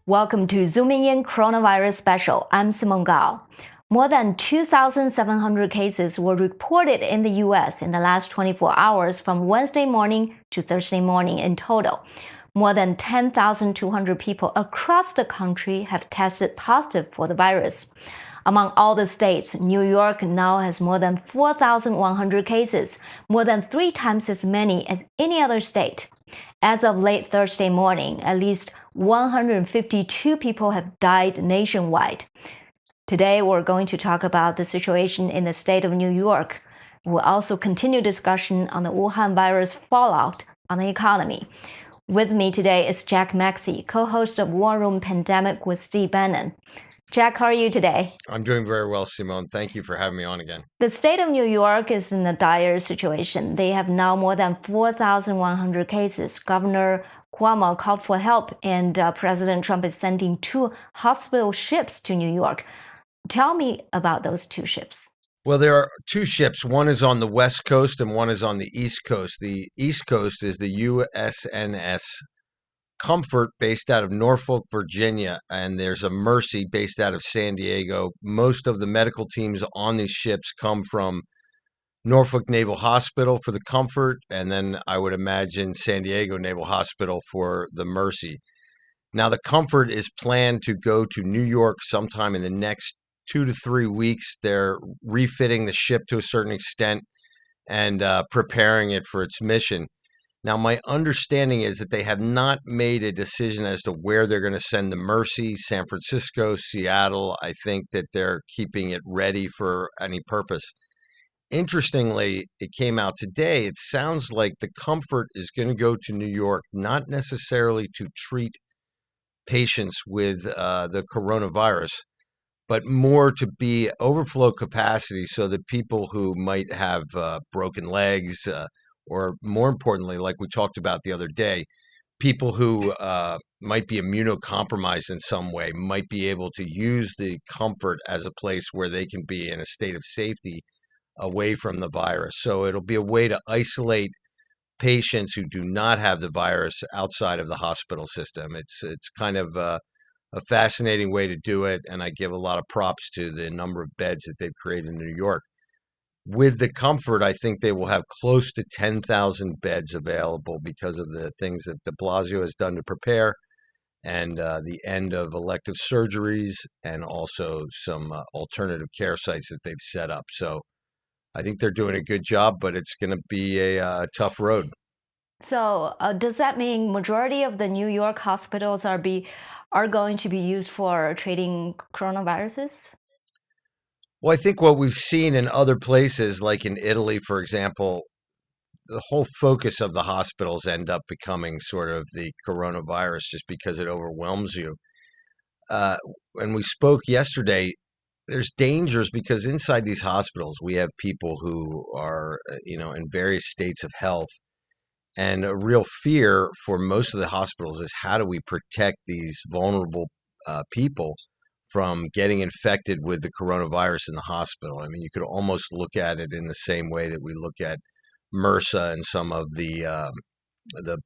Welcome to Zooming In Coronavirus Special. I'm Simone Gao. More than 2,700 cases were reported in the U.S. in the last 24 hours from Wednesday morning to Thursday morning in total. More than 10,200 people across the country have tested positive for the virus. Among all the states, New York now has more than 4,100 cases, more than 3 times as many as any other state. As of late Thursday morning, at least 152 people have died nationwide. Today, we're going to talk about the situation in the state of New York. We'll also continue discussion on the Wuhan virus fallout on the economy. With me today is Jack Maxey, co-host of War Room Pandemic with Steve Bannon. Jack, how are you today? I'm doing very well, Simone. Thank you for having me on again. The state of New York is in a dire situation. They have now more than 4,100 cases. Governor Cuomo called for help, and President Trump is sending 2 hospital ships to New York. Tell me about those 2 ships. Well, there are 2 ships. One is on the West Coast and one is on the East Coast. The East Coast is the USNS Comfort, based out of Norfolk, Virginia, and there's a Mercy based out of San Diego. Most of the medical teams on these ships come from Norfolk Naval Hospital for the Comfort, and then I would imagine San Diego Naval Hospital for the Mercy. Now, the Comfort is planned to go to New York sometime in the next 2 to 3 weeks. They're refitting the ship to a certain extent and preparing it for its mission. Now, my understanding is that they have not made a decision as to where they're going to send the Mercy, San Francisco, Seattle. I think that they're keeping it ready for any purpose. Interestingly, it came out today. It sounds like the Comfort is going to go to New York, not necessarily to treat patients with the coronavirus, but more to be overflow capacity so that people who might have broken legs, or more importantly, like we talked about the other day, people who might be immunocompromised in some way might be able to use the Comfort as a place where they can be in a state of safety away from the virus. So it'll be a way to isolate patients who do not have the virus outside of the hospital system. It's kind of a fascinating way to do it, and I give a lot of props to the number of beds that they've created in New York. With the Comfort, I think they will have close to 10,000 beds available because of the things that de Blasio has done to prepare, and the end of elective surgeries, and also some alternative care sites that they've set up. So I think they're doing a good job, but it's going to be a tough road. So does that mean majority of the New York hospitals are going to be used for treating coronaviruses? Well, I think what we've seen in other places, like in Italy, for example, the whole focus of the hospitals end up becoming sort of the coronavirus just because it overwhelms you. When we spoke yesterday, there's dangers because inside these hospitals, we have people who are, in various states of health. And a real fear for most of the hospitals is how do we protect these vulnerable people from getting infected with the coronavirus in the hospital. I mean, you could almost look at it in the same way that we look at MRSA and some of the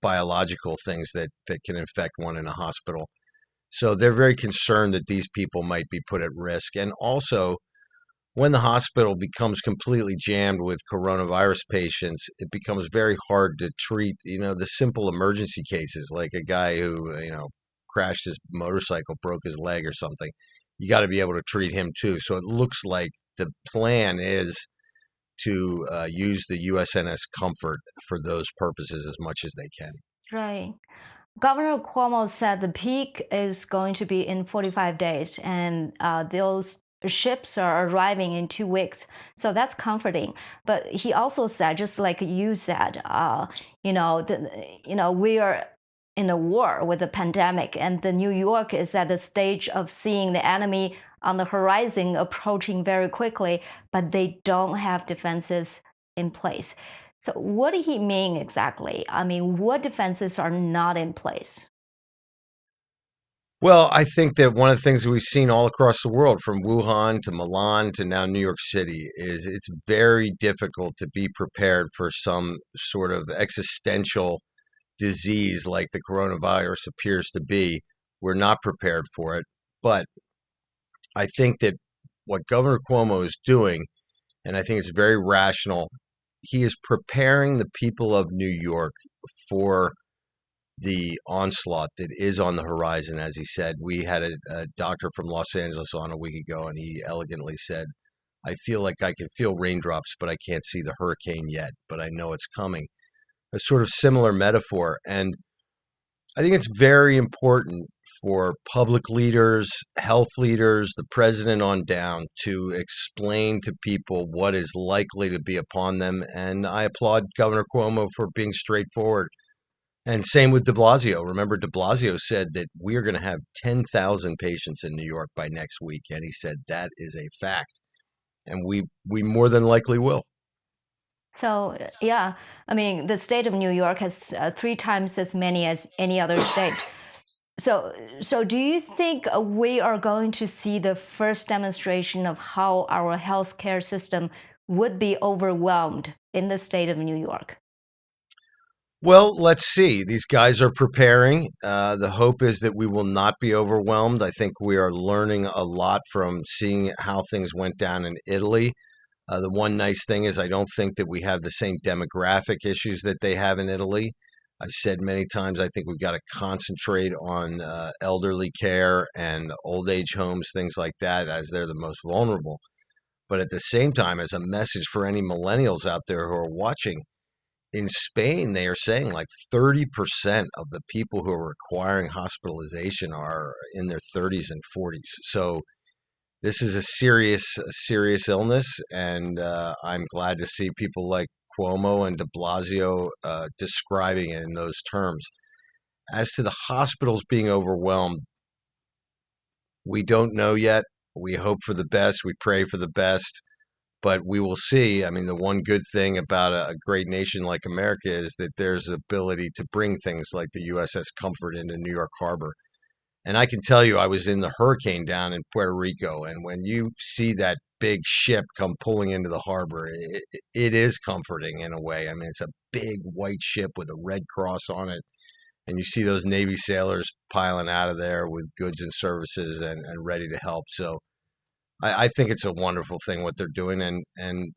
biological things that can infect one in a hospital. So they're very concerned that these people might be put at risk. And also, when the hospital becomes completely jammed with coronavirus patients, it becomes very hard to treat, the simple emergency cases, like a guy who, crashed his motorcycle, broke his leg or something. You got to be able to treat him too. So it looks like the plan is to use the USNS Comfort for those purposes as much as they can. Right. Governor Cuomo said the peak is going to be in 45 days, and those ships are arriving in 2 weeks. So that's comforting. But he also said, just like you said, we are in a war with the pandemic, and the New York is at the stage of seeing the enemy on the horizon approaching very quickly, but they don't have defenses in place. So what did he mean exactly? I mean, what defenses are not in place? Well, I think that one of the things that we've seen all across the world, from Wuhan to Milan to now New York City, is it's very difficult to be prepared for some sort of existential disease like the coronavirus appears to be We're not prepared for it. But I think that what Governor Cuomo is doing, and I think it's very rational, he is preparing the people of New York for the onslaught that is on the horizon. As he said, we had a doctor from Los Angeles on a week ago, and he elegantly said, I feel like I can feel raindrops, but I can't see the hurricane yet, but I know it's coming. A sort of similar metaphor. And I think it's very important for public leaders, health leaders, the president on down to explain to people what is likely to be upon them. And I applaud Governor Cuomo for being straightforward. And same with de Blasio. Remember, de Blasio said that we are going to have 10,000 patients in New York by next week. And he said that is a fact. And we more than likely will. So, yeah, I mean, the state of New York has 3 times as many as any other state. So do you think we are going to see the first demonstration of how our healthcare system would be overwhelmed in the state of New York? Well, let's see. These guys are preparing. The hope is that we will not be overwhelmed. I think we are learning a lot from seeing how things went down in Italy. The one nice thing is I don't think that we have the same demographic issues that they have in Italy. I've said many times I think we've got to concentrate on elderly care and old age homes, things like that, as they're the most vulnerable. But at the same time, as a message for any millennials out there who are watching, in Spain, they are saying like 30% of the people who are requiring hospitalization are in their 30s and 40s. So this is a serious illness, and I'm glad to see people like Cuomo and de Blasio describing it in those terms. As to the hospitals being overwhelmed, we don't know yet. We hope for the best. We pray for the best. But we will see. I mean, the one good thing about a great nation like America is that there's the ability to bring things like the USS Comfort into New York Harbor. And I can tell you, I was in the hurricane down in Puerto Rico, and when you see that big ship come pulling into the harbor, it is comforting in a way. I mean, it's a big white ship with a red cross on it, and you see those Navy sailors piling out of there with goods and services and ready to help. So I think it's a wonderful thing what they're doing, and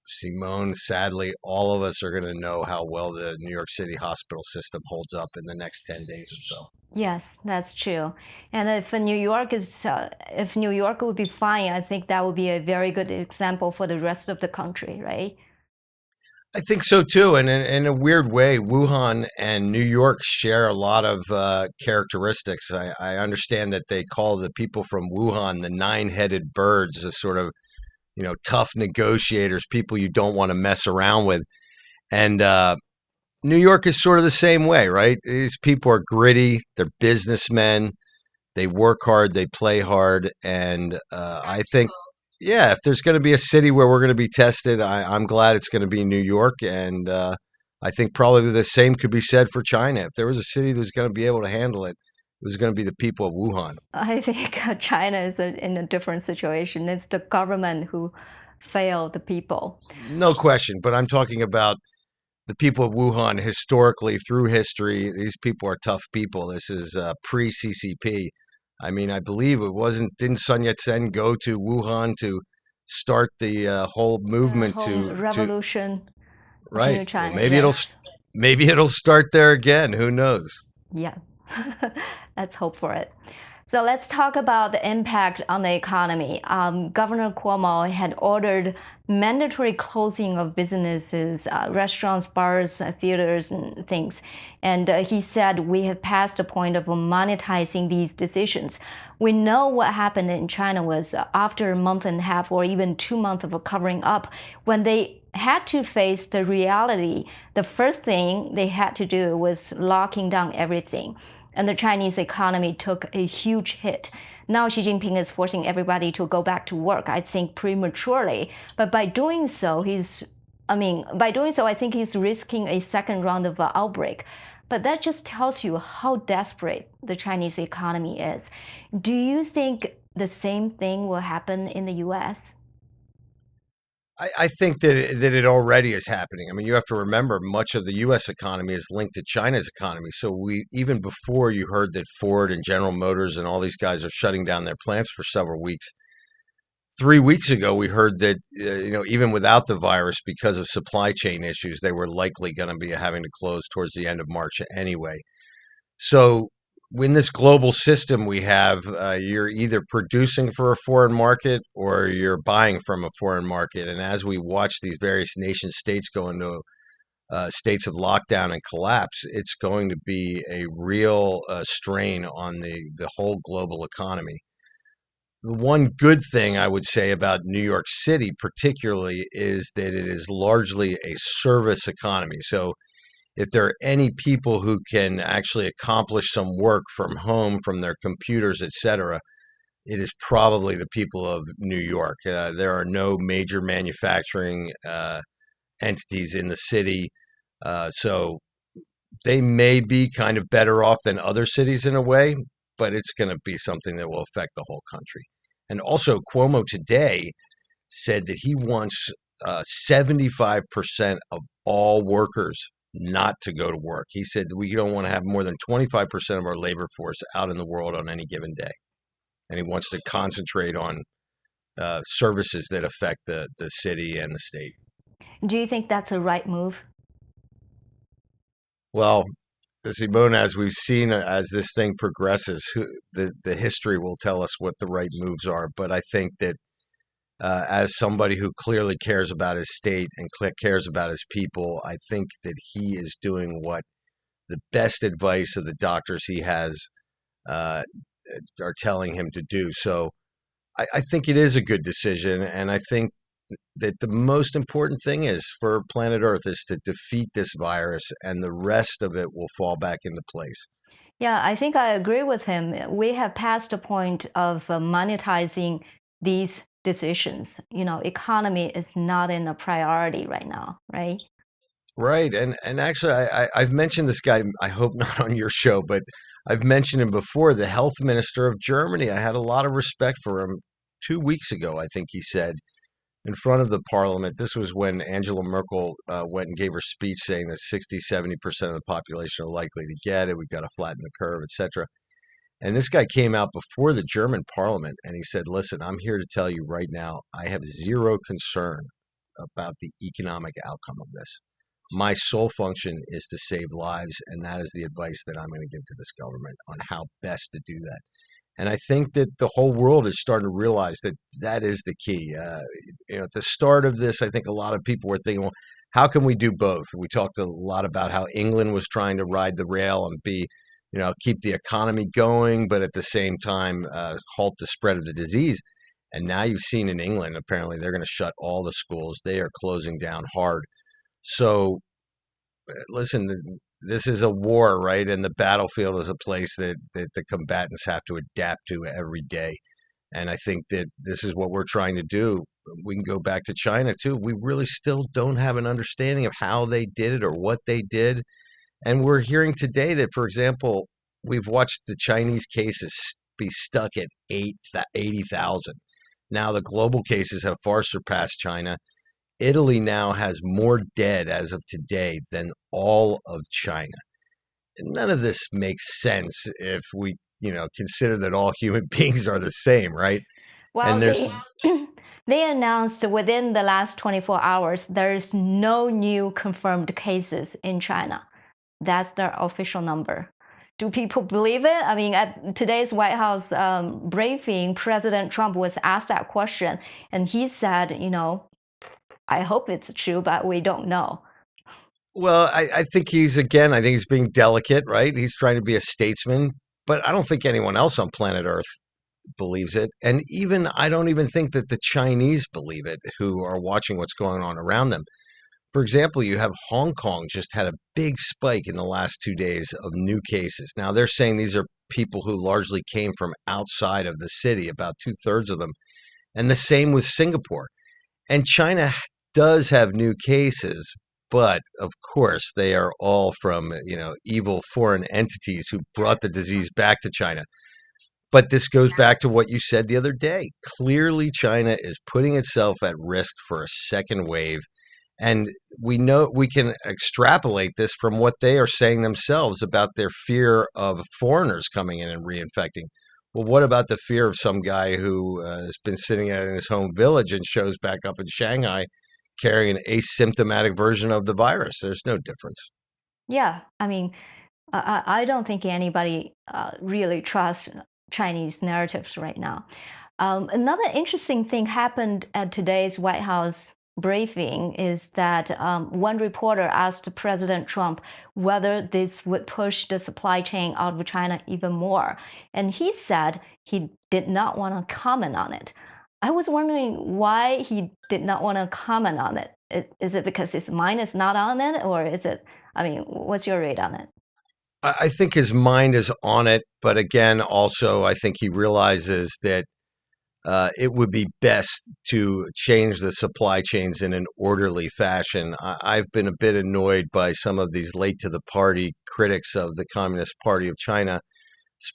Simone, sadly, all of us are going to know how well the New York City hospital system holds up in the next 10 days or so. Yes, that's true. And if New York would be fine, I think that would be a very good example for the rest of the country, right? I think so too, and in a weird way, Wuhan and New York share a lot of characteristics. I understand that they call the people from Wuhan the nine-headed birds, a sort of tough negotiators, people you don't want to mess around with. And New York is sort of the same way, right? These people are gritty, they're businessmen, they work hard, they play hard, and I think, yeah, if there's going to be a city where we're going to be tested, I'm glad it's going to be New York, and I think probably the same could be said for China. If there was a city that was going to be able to handle it, it was going to be the people of Wuhan. I think China is in a different situation. It's the government who failed the people. No question, but I'm talking about the people of Wuhan historically, through history. These people are tough people. This is pre-CCP. I mean, I believe didn't Sun Yat-sen go to Wuhan to start the whole movement whole revolution of right? New China. Well, maybe it'll start there again. Who knows? Yeah, let's hope for it. So let's talk about the impact on the economy. Governor Cuomo had ordered mandatory closing of businesses, restaurants, bars, theaters, and things. And he said we have passed the point of monetizing these decisions. We know what happened in China was after a month and a half or even 2 months of covering up, when they had to face the reality, the first thing they had to do was locking down everything. And the Chinese economy took a huge hit. Now Xi Jinping is forcing everybody to go back to work, I think prematurely. But by doing so, I think he's risking a second round of outbreak. But that just tells you how desperate the Chinese economy is. Do you think the same thing will happen in the US? I think that it already is happening. I mean, you have to remember much of the U.S. economy is linked to China's economy. So we even before you heard that Ford and General Motors and all these guys are shutting down their plants for several weeks. 3 weeks ago, we heard that even without the virus, because of supply chain issues, they were likely going to be having to close towards the end of March anyway. So in this global system we have, you're either producing for a foreign market or you're buying from a foreign market. And as we watch these various nation states go into states of lockdown and collapse, it's going to be a real strain on the whole global economy. The one good thing I would say about New York City, particularly, is that it is largely a service economy. So if there are any people who can actually accomplish some work from home, from their computers, etc., it is probably the people of New York. There are no major manufacturing entities in the city, so they may be kind of better off than other cities in a way, but it's going to be something that will affect the whole country. And also, Cuomo today said that he wants 75% of all workers not to go to work. He said that we don't want to have more than 25% of our labor force out in the world on any given day. And he wants to concentrate on services that affect the city and the state. Do you think that's a right move? Well, Simone, as we've seen, as this thing progresses, the history will tell us what the right moves are. But I think that as somebody who clearly cares about his state and cares about his people, I think that he is doing what the best advice of the doctors he has are telling him to do. So I think it is a good decision. And I think that the most important thing is for planet Earth is to defeat this virus, and the rest of it will fall back into place. Yeah, I think I agree with him. We have passed the point of monetizing these decisions. Economy is not in a priority right now, right? Right. And actually, I've mentioned this guy, I hope not on your show, but I've mentioned him before, the health minister of Germany. I had a lot of respect for him 2 weeks ago, I think he said, in front of the parliament. This was when Angela Merkel went and gave her speech saying that 60-70% of the population are likely to get it. We've got to flatten the curve, etc. And this guy came out before the German parliament and he said, listen, I'm here to tell you right now, I have zero concern about the economic outcome of this. My sole function is to save lives, and that is the advice that I'm going to give to this government on how best to do that. And I think that the whole world is starting to realize that that is the key. At the start of this, I think a lot of people were thinking, well, how can we do both? We talked a lot about how England was trying to ride the rail and keep the economy going, but at the same time, halt the spread of the disease. And now you've seen in England, apparently they're going to shut all the schools. They are closing down hard. So listen, this is a war, right? And the battlefield is a place that the combatants have to adapt to every day. And I think that this is what we're trying to do. We can go back to China too. We really still don't have an understanding of how they did it or what they did. And we're hearing today that, for example, we've watched the Chinese cases be stuck at 80,000. Now the global cases have far surpassed China. Italy now has more dead as of today than all of China. None of this makes sense if we, consider that all human beings are the same, right? Well, And there's they announced within the last 24 hours there's no new confirmed cases in China. That's their official number. Do people believe it? I mean, at today's White House briefing, President Trump was asked that question, and he said, I hope it's true, but we don't know. Well, I think I think he's being delicate, right? He's trying to be a statesman, but I don't think anyone else on planet Earth believes it. And I don't even think that the Chinese believe it, who are watching what's going on around them. For example, you have Hong Kong just had a big spike in the last 2 days of new cases. Now, they're saying these are people who largely came from outside of the city, about 2/3 of them. And the same with Singapore. And China does have new cases, but of course, they are all from, evil foreign entities who brought the disease back to China. But this goes back to what you said the other day. Clearly, China is putting itself at risk for a second wave. And we know we can extrapolate this from what they are saying themselves about their fear of foreigners coming in and reinfecting. Well, what about the fear of some guy who has been sitting in his home village and shows back up in Shanghai carrying an asymptomatic version of the virus? There's no difference. Yeah, I mean, I don't think anybody really trusts Chinese narratives right now. Another interesting thing happened at today's White House briefing is that one reporter asked President Trump whether this would push the supply chain out of China even more. And he said he did not want to comment on it. I was wondering why he did not want to comment on it. Is it because his mind is not on it, or is it, I mean, what's your read on it? I think his mind is on it, but again, also, I think he realizes that it would be best to change the supply chains in an orderly fashion. I've been a bit annoyed by some of these late to the party critics of the Communist Party of China,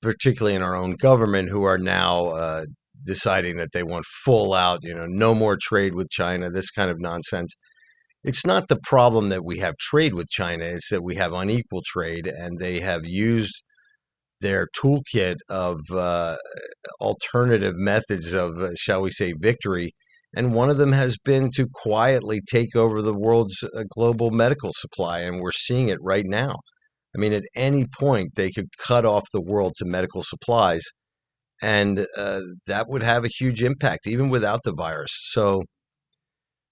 particularly in our own government, who are now deciding that they want full out, no more trade with China, this kind of nonsense. It's not the problem that we have trade with China, it's that we have unequal trade, and they have used their toolkit of alternative methods of, shall we say, victory. And one of them has been to quietly take over the world's global medical supply. And we're seeing it right now. I mean, at any point, they could cut off the world to medical supplies. And that would have a huge impact, even without the virus. So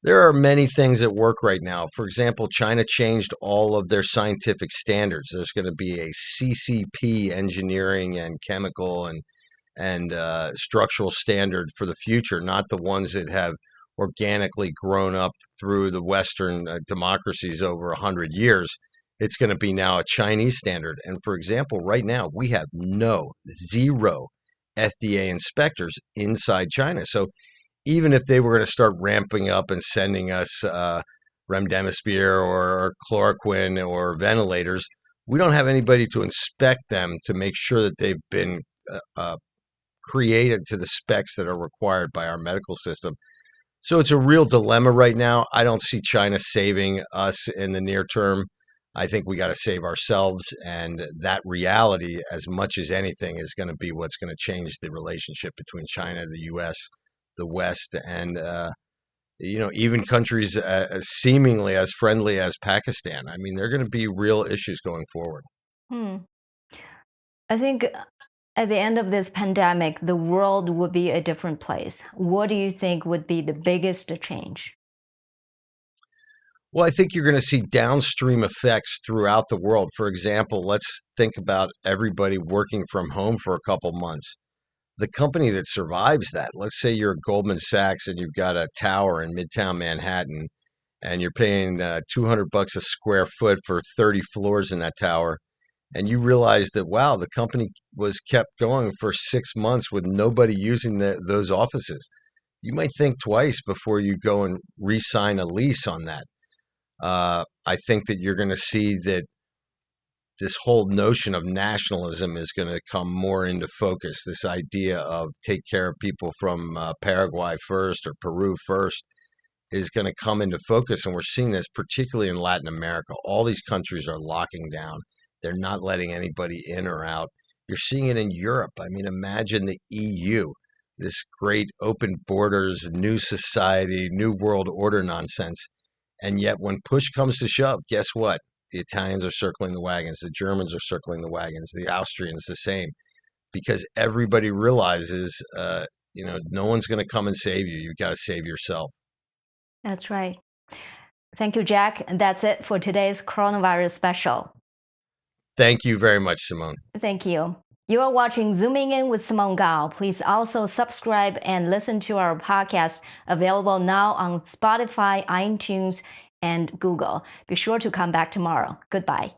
there are many things at work right now. For example, China changed all of their scientific standards. There's going to be a CCP engineering and chemical and structural standard for the future, not the ones that have organically grown up through the Western democracies over 100 years. It's going to be now a Chinese standard. And for example, right now, we have zero FDA inspectors inside China. So even if they were going to start ramping up and sending us remdesivir or chloroquine or ventilators, we don't have anybody to inspect them to make sure that they've been created to the specs that are required by our medical system. So it's a real dilemma right now. I don't see China saving us in the near term. I think we got to save ourselves. And that reality, as much as anything, is going to be what's going to change the relationship between China, the U.S., the West, and even countries seemingly as friendly as Pakistan. I mean, they're going to be real issues going forward. I think at the end of this pandemic, the world would be a different place. What do you think would be the biggest change? Well, I think you're going to see downstream effects throughout the world. For example, let's think about everybody working from home for a couple months. The company that survives that, let's say you're Goldman Sachs and you've got a tower in Midtown Manhattan and you're paying $200 a square foot for 30 floors in that tower. And you realize that, wow, the company was kept going for 6 months with nobody using those offices. You might think twice before you go and re-sign a lease on that. I think that you're going to see that this whole notion of nationalism is going to come more into focus. This idea of take care of people from Paraguay first or Peru first is going to come into focus. And we're seeing this particularly in Latin America. All these countries are locking down. They're not letting anybody in or out. You're seeing it in Europe. I mean, imagine the EU, this great open borders, new society, new world order nonsense. And yet when push comes to shove, guess what? The Italians are circling the wagons. The Germans are circling the wagons. The Austrians the same, because everybody realizes, no one's going to come and save you. You've got to save yourself. That's right. Thank you, Jack. And that's it for today's coronavirus special. Thank you very much, Simone. Thank you. You are watching Zooming In with Simone Gao. Please also subscribe and listen to our podcast, available now on Spotify, iTunes, and Google. Be sure to come back tomorrow. Goodbye.